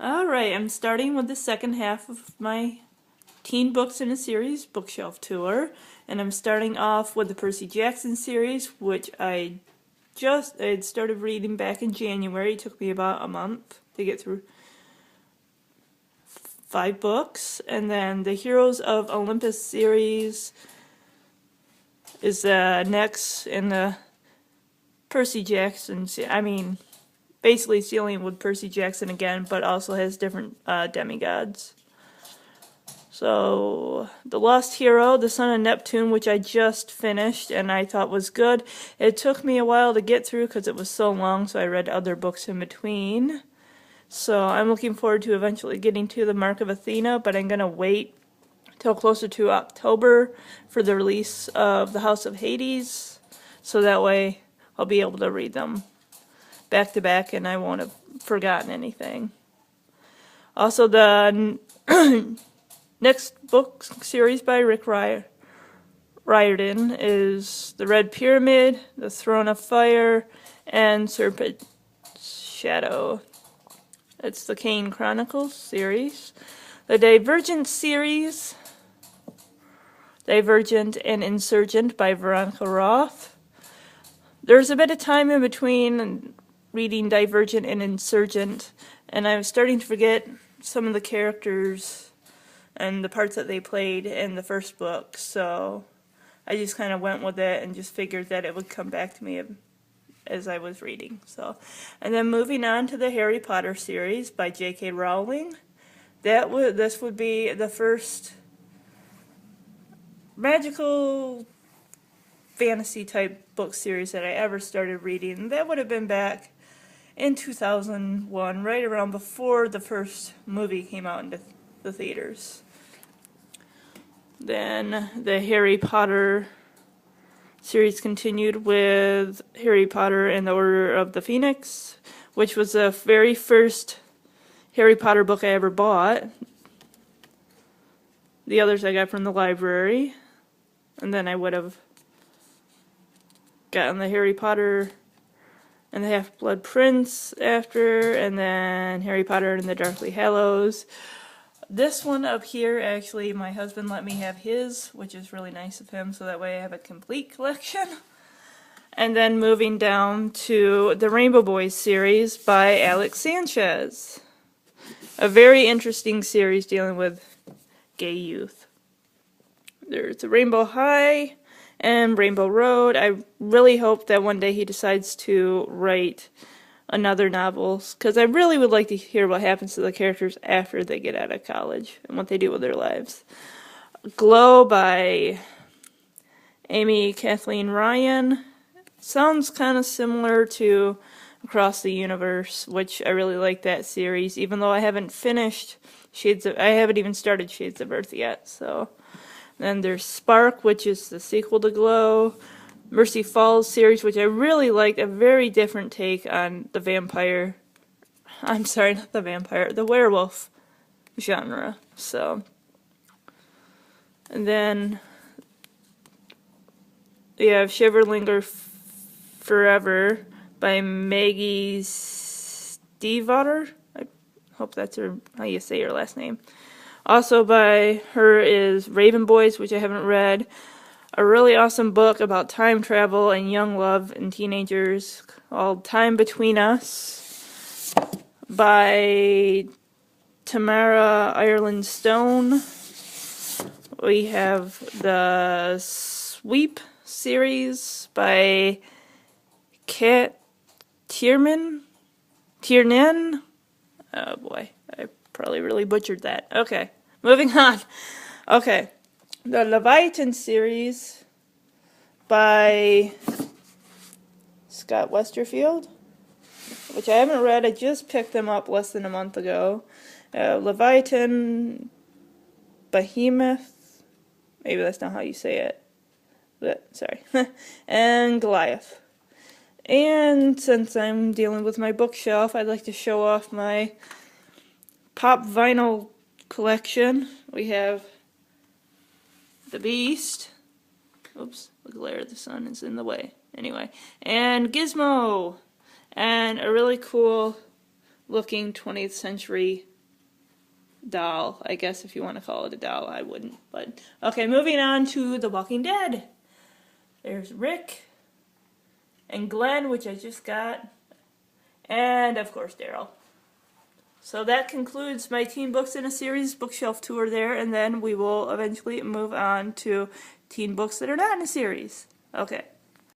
Alright, I'm starting with the second half of my teen books in a series, Bookshelf Tour, and I'm starting off with the Percy Jackson series, which I had started reading back in January. It took me about a month to get through 5 books, and then the Heroes of Olympus series is next in the Percy Jackson basically it's dealing with Percy Jackson again, but also has different demigods. So, The Lost Hero, The Son of Neptune, which I just finished and I thought was good. It took me a while to get through because it was so long, so I read other books in between. So I'm looking forward to eventually getting to the Mark of Athena, but I'm going to wait till closer to October for the release of The House of Hades, so that way I'll be able to read them back to back and I won't have forgotten anything. Also, the next book series by Rick Riordan is The Red Pyramid, The Throne of Fire, and Serpent's Shadow. It's the Kane Chronicles series. The Divergent series, Divergent and Insurgent by Veronica Roth. There's a bit of time in between reading Divergent and Insurgent, and I was starting to forget some of the characters and the parts that they played in the first book, so I just kind of went with it and just figured that it would come back to me as I was reading. And then moving on to the Harry Potter series by J.K. Rowling. This would be the first magical fantasy type book series that I ever started reading. That would have been back in 2001, right around before the first movie came out into the theaters. Then the Harry Potter series continued with Harry Potter and the Order of the Phoenix, which was the very first Harry Potter book I ever bought. The others I got from the library, and then I would have gotten the Harry Potter and the Half-Blood Prince after, and then Harry Potter and the Deathly Hallows. This one up here, actually, my husband let me have his, which is really nice of him, so that way I have a complete collection. And then moving down to the Rainbow Boys series by Alex Sanchez. A very interesting series dealing with gay youth. There's the Rainbow High and Rainbow Road. I really hope that one day he decides to write another novel, because I really would like to hear what happens to the characters after they get out of college and what they do with their lives. Glow by Amy Kathleen Ryan. Sounds kind of similar to Across the Universe, which I really like that series, even though I haven't finished I haven't even started Shades of Earth yet. So then there's Spark, which is the sequel to Glow. Mercy Falls series, which I really liked, a very different take on the vampire. I'm sorry, not the vampire, the werewolf genre. And then we have Shiver Linger Forever by Maggie Stiefvater. I hope that's how you say her last name. Also by her is Raven Boys, which I haven't read. A really awesome book about time travel and young love and teenagers called Time Between Us by Tamara Ireland Stone. We have the Sweep series by Kat Tiernan. Oh boy, I probably really butchered that. Okay, moving on. Okay. The Leviathan series by Scott Westerfield, which I haven't read. I just picked them up less than a month ago. Leviathan, Behemoth, maybe that's not how you say it, but sorry, and Goliath. And since I'm dealing with my bookshelf, I'd like to show off my pop vinyl collection. We have The Beast. Oops, the glare of the sun is in the way. Anyway, and Gizmo. And a really cool looking 20th century doll, I guess, if you want to call it a doll. I wouldn't, but okay, moving on to The Walking Dead. There's Rick and Glenn, which I just got, and of course Daryl. So that concludes my teen books in a series bookshelf tour there, and then we will eventually move on to teen books that are not in a series. Okay.